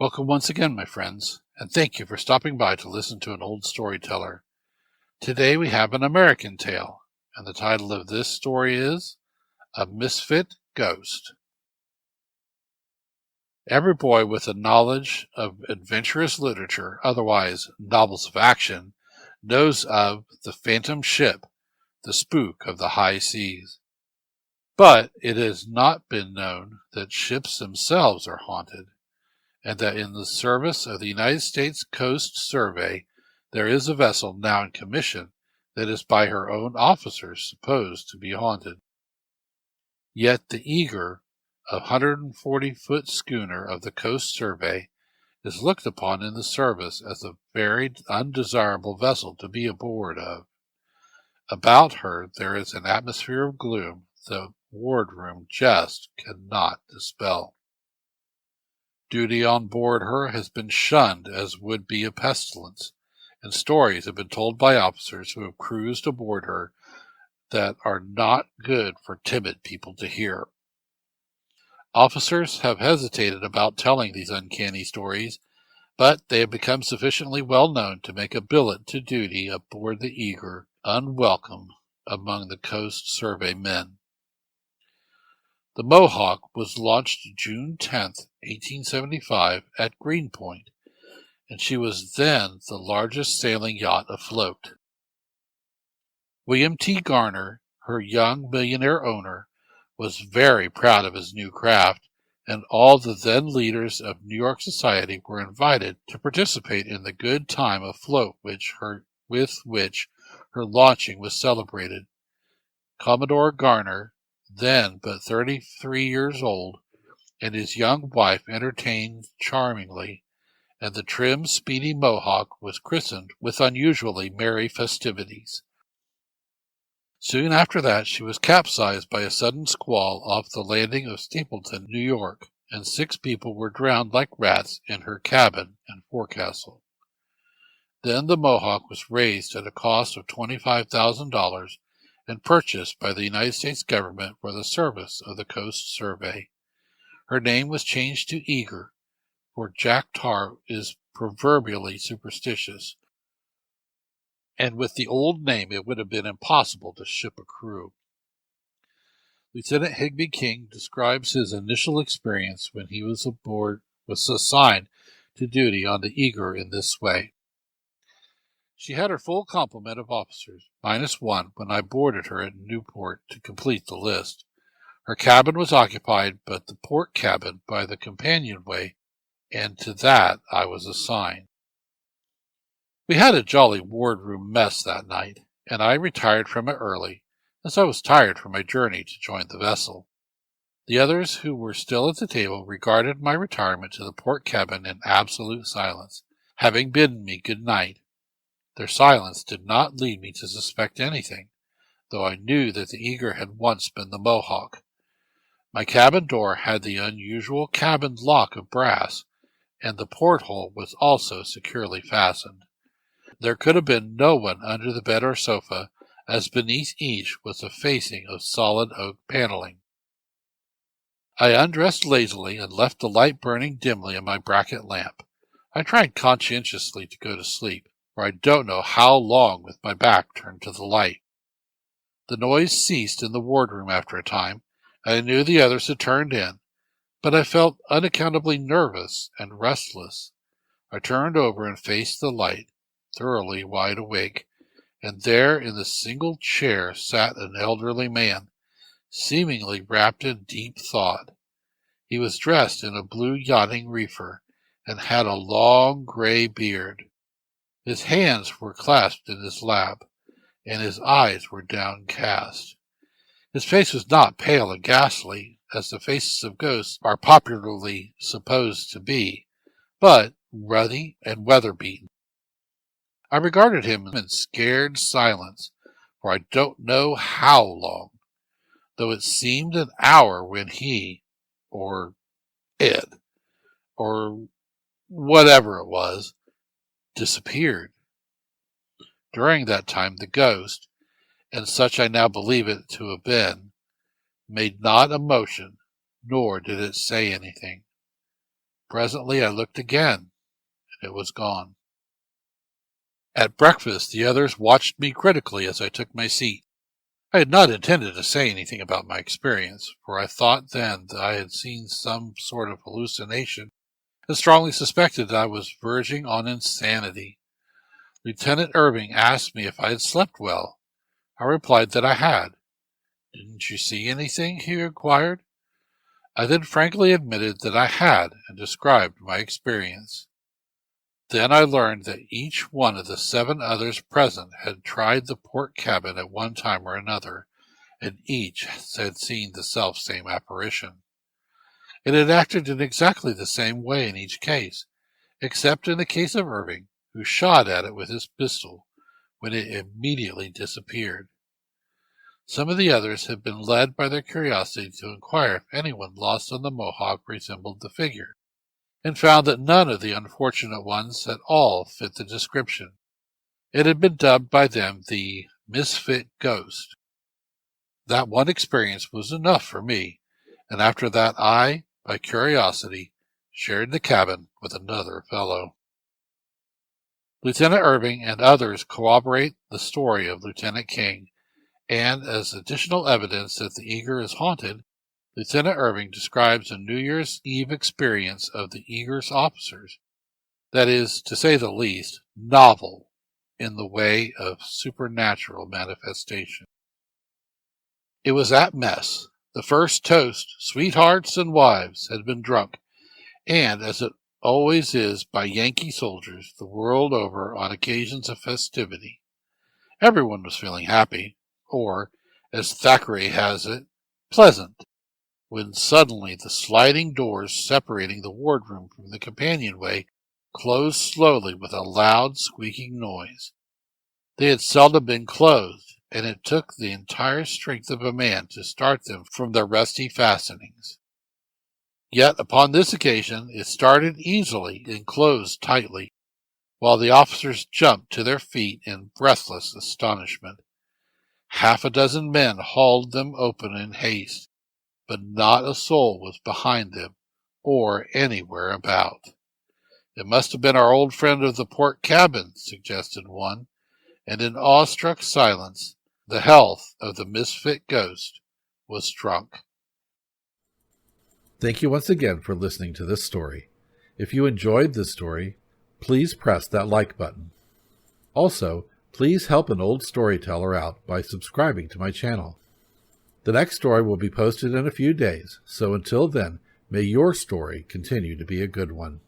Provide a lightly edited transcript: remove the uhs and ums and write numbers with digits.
Welcome once again, my friends, and thank you for stopping by to listen to an old storyteller. Today we have an American tale, and the title of this story is A Misfit Ghost. Every boy with a knowledge of adventurous literature, otherwise novels of action, knows of the phantom ship, the spook of the high seas. But it has not been known that ships themselves are haunted, and that in the service of the United States Coast Survey there is a vessel now in commission that is by her own officers supposed to be haunted. Yet the Eager, a 140-foot schooner of the Coast Survey, is looked upon in the service as a very undesirable vessel to be aboard of. About her there is an atmosphere of gloom the wardroom just cannot dispel. Duty on board her has been shunned as would be a pestilence, and stories have been told by officers who have cruised aboard her that are not good for timid people to hear. Officers have hesitated about telling these uncanny stories, but they have become sufficiently well known to make a billet to duty aboard the Eager unwelcome among the Coast Survey men. The Mohawk was launched June 10, 1875, at Greenpoint, and she was then the largest sailing yacht afloat. William T. Garner, her young millionaire owner, was very proud of his new craft, and all the then leaders of New York society were invited to participate in the good time afloat with which her launching was celebrated. Commodore Garner, then but 33 years old, and his young wife entertained charmingly, and the trim, speedy Mohawk was christened with unusually merry festivities. Soon after that she was capsized by a sudden squall off the landing of Stapleton, New York, and 6 people were drowned like rats in her cabin and forecastle. Then the Mohawk was raised at a cost of $25,000 and purchased by the United States government for the service of the Coast Survey. Her name was changed to Eager, for Jack Tar is proverbially superstitious, and with the old name it would have been impossible to ship a crew. Lieutenant Higby King describes his initial experience when he was assigned to duty on the Eager in this way. She had her full complement of officers, minus 1 when I boarded her at Newport to complete the list. Her cabin was occupied but the port cabin by the companionway, and to that I was assigned. We had a jolly wardroom mess that night, and I retired from it early, as I was tired from my journey to join the vessel. The others who were still at the table regarded my retirement to the port cabin in absolute silence, having bidden me good night. Their silence did not lead me to suspect anything, though I knew that the Eager had once been the Mohawk. My cabin door had the unusual cabin lock of brass, and the porthole was also securely fastened. There could have been no one under the bed or sofa, as beneath each was a facing of solid oak paneling. I undressed lazily and left the light burning dimly in my bracket lamp. I tried conscientiously to go to sleep, for I don't know how long with my back turned to the light. The noise ceased in the wardroom after a time. I knew the others had turned in, but I felt unaccountably nervous and restless. I turned over and faced the light, thoroughly wide awake, and there in the single chair sat an elderly man, seemingly wrapped in deep thought. He was dressed in a blue yachting reefer, and had a long gray beard. His hands were clasped in his lap, and his eyes were downcast. His face was not pale and ghastly, as the faces of ghosts are popularly supposed to be, but ruddy and weather-beaten. I regarded him in scared silence, for I don't know how long, though it seemed an hour when he, or it, or whatever it was, disappeared. During that time the ghost, and such I now believe it to have been, made not a motion, nor did it say anything. Presently I looked again, and it was gone. At breakfast, the others watched me critically as I took my seat. I had not intended to say anything about my experience, for I thought then that I had seen some sort of hallucination and strongly suspected that I was verging on insanity. Lieutenant Irving asked me if I had slept well. I replied that I had. "Didn't you see anything?" he inquired. I then frankly admitted that I had and described my experience. Then I learned that each one of the 7 others present had tried the port cabin at one time or another, and each had seen the self-same apparition. It had acted in exactly the same way in each case, except in the case of Irving, who shot at it with his pistol, when it immediately disappeared. Some of the others had been led by their curiosity to inquire if anyone lost on the Mohawk resembled the figure, and found that none of the unfortunate ones at all fit the description. It had been dubbed by them the Misfit Ghost. That one experience was enough for me, and after that I, by curiosity, shared the cabin with another fellow. Lieutenant Irving and others corroborate the story of Lieutenant King, and as additional evidence that the Eagle is haunted, Lieutenant Irving describes a New Year's Eve experience of the Eagle's officers that is, to say the least, novel in the way of supernatural manifestation. It was at mess. The first toast, sweethearts and wives, had been drunk, and, as it always is by Yankee soldiers the world over on occasions of festivity, everyone was feeling happy, or, as Thackeray has it, pleasant, when suddenly the sliding doors separating the wardroom from the companionway closed slowly with a loud squeaking noise. They had seldom been closed, and it took the entire strength of a man to start them from their rusty fastenings. Yet upon this occasion it started easily and closed tightly, while the officers jumped to their feet in breathless astonishment. 6 men hauled them open in haste, but not a soul was behind them or anywhere about. "It must have been our old friend of the port cabin," suggested one, and in awestruck silence the health of the Misfit Ghost was drunk. Thank you once again for listening to this story. If you enjoyed this story, please press that like button. Also, please help an old storyteller out by subscribing to my channel. The next story will be posted in a few days, so until then, may your story continue to be a good one.